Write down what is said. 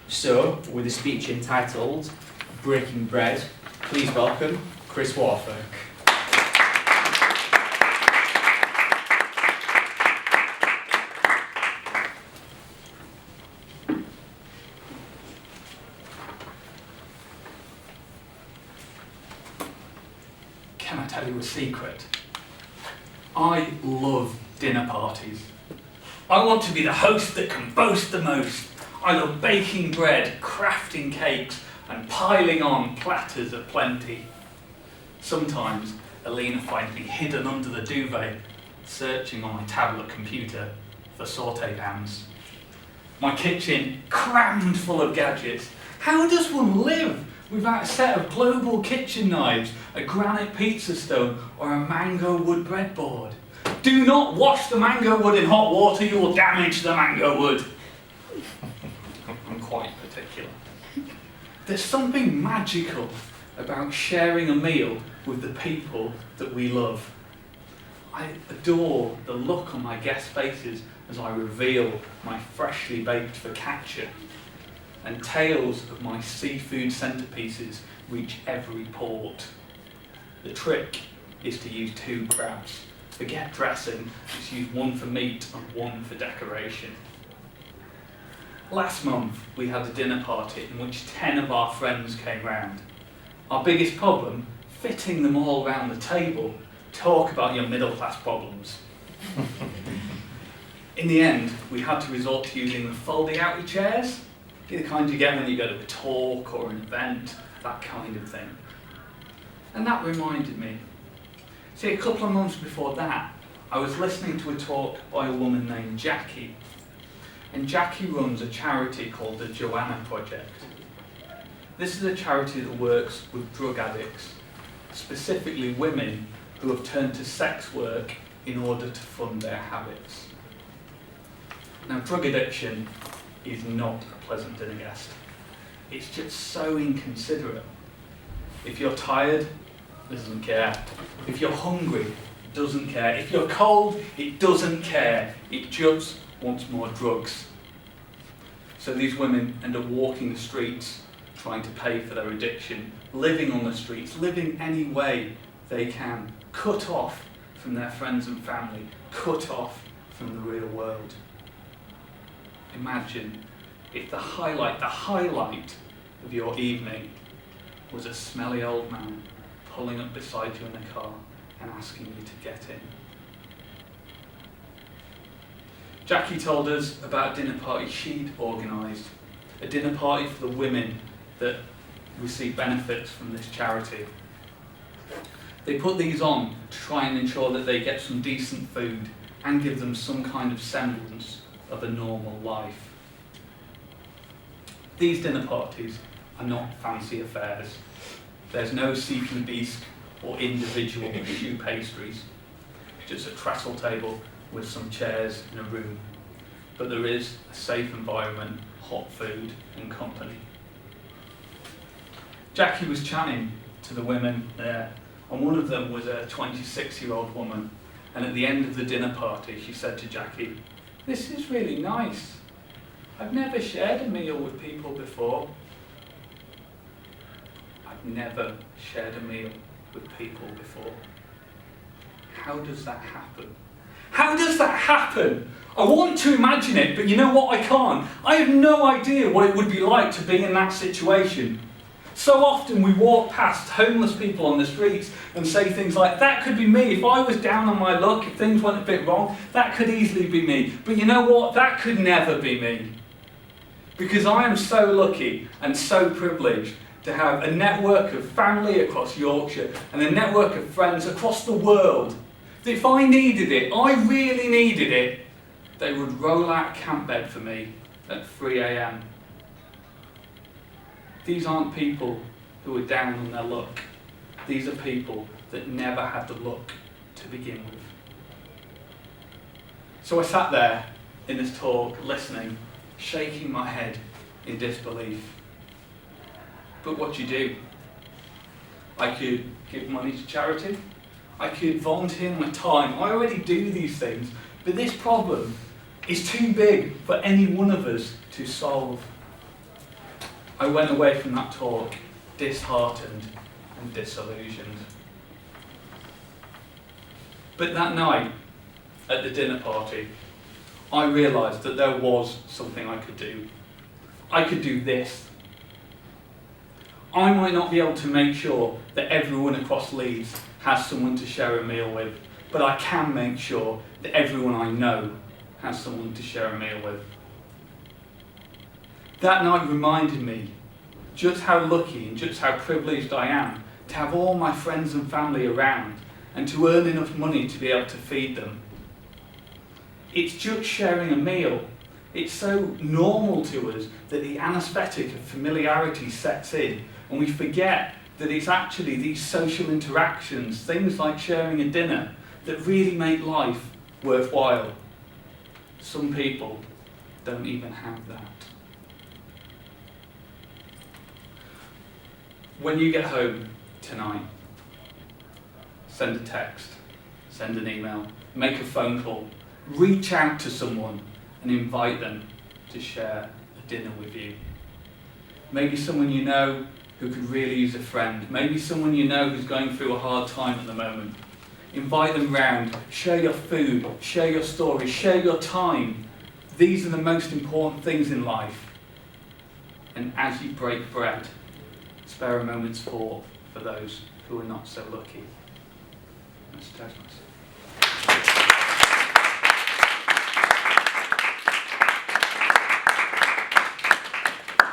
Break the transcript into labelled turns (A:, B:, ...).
A: So, with a speech entitled Breaking Bread, please welcome Chris Warfolk.
B: Can I tell you a secret? I love dinner parties. I want to be the host that can boast the most. I love baking bread, crafting cakes, and piling on platters of plenty. Sometimes Alina finds me hidden under the duvet, searching on my tablet computer for sauté pans. My kitchen crammed full of gadgets. How does one live without a set of global kitchen knives, a granite pizza stone, or a mango wood breadboard? Do not wash the mango wood in hot water, you will damage the mango wood. I'm quite particular. There's something magical about sharing a meal with the people that we love. I adore the look on my guests' faces as I reveal my freshly baked focaccia, and tales of my seafood centerpieces reach every port. The trick is to use 2 crabs. Forget dressing, just use one for meat and one for decoration. Last month we had a dinner party in which 10 of our friends came round. Our biggest problem, fitting them all round the table. Talk about your middle class problems. In the end, we had to resort to using the folding outy chairs, the kind you get when you go to a talk or an event, that kind of thing. And that reminded me. See, a couple of months before that, I was listening to a talk by a woman named Jackie. And Jackie runs a charity called the Joanna Project. This is a charity that works with drug addicts, specifically women who have turned to sex work in order to fund their habits. Now, drug addiction is not a pleasant dinner guest. It's just so inconsiderate. If you're tired, it doesn't care. If you're hungry, it doesn't care. If you're cold, it doesn't care. It just wants more drugs. So these women end up walking the streets, trying to pay for their addiction, living on the streets, living any way they can, cut off from their friends and family, cut off from the real world. Imagine if the highlight of your evening was a smelly old man pulling up beside you in the car and asking you to get in. Jackie told us about a dinner party she'd organised, a dinner party for the women that receive benefits from this charity. They put these on to try and ensure that they get some decent food and give them some kind of semblance of a normal life. These dinner parties are not fancy affairs. There's no seafood bisque or individual choux pastries, just a trestle table with some chairs in a room. But there is a safe environment, hot food and company. Jackie was chatting to the women there, and one of them was a 26-year-old woman, and at the end of the dinner party she said to Jackie, "This is really nice. I've never shared a meal with people before." I've never shared a meal with people before. How does that happen? How does that happen? I want to imagine it, but you know what? I can't. I have no idea what it would be like to be in that situation. So often we walk past homeless people on the streets and say things like, that could be me. If I was down on my luck, if things went a bit wrong, that could easily be me. But you know what? That could never be me. Because I am so lucky and so privileged to have a network of family across Yorkshire and a network of friends across the world. That if I needed it, I really needed it, they would roll out a camp bed for me at 3 a.m. These aren't people who are down on their luck. These are people that never had the luck to begin with. So I sat there in this talk, listening, shaking my head in disbelief. But what do you do? I could give money to charity. I could volunteer my time. I already do these things. But this problem is too big for any one of us to solve. I went away from that talk disheartened and disillusioned. But that night, at the dinner party, I realised that there was something I could do. I could do this. I might not be able to make sure that everyone across Leeds has someone to share a meal with, but I can make sure that everyone I know has someone to share a meal with. That night reminded me just how lucky and just how privileged I am to have all my friends and family around and to earn enough money to be able to feed them. It's just sharing a meal. It's so normal to us that the anaesthetic of familiarity sets in, and we forget that it's actually these social interactions, things like sharing a dinner, that really make life worthwhile. Some people don't even have that. When you get home tonight, send a text, send an email, make a phone call, reach out to someone and invite them to share a dinner with you. Maybe someone you know who could really use a friend. Maybe someone you know who's going through a hard time at the moment. Invite them round, share your food, share your stories, share your time. These are the most important things in life. And as you break bread, spare a moment's thought for those who are not so lucky. That's Toastmasters.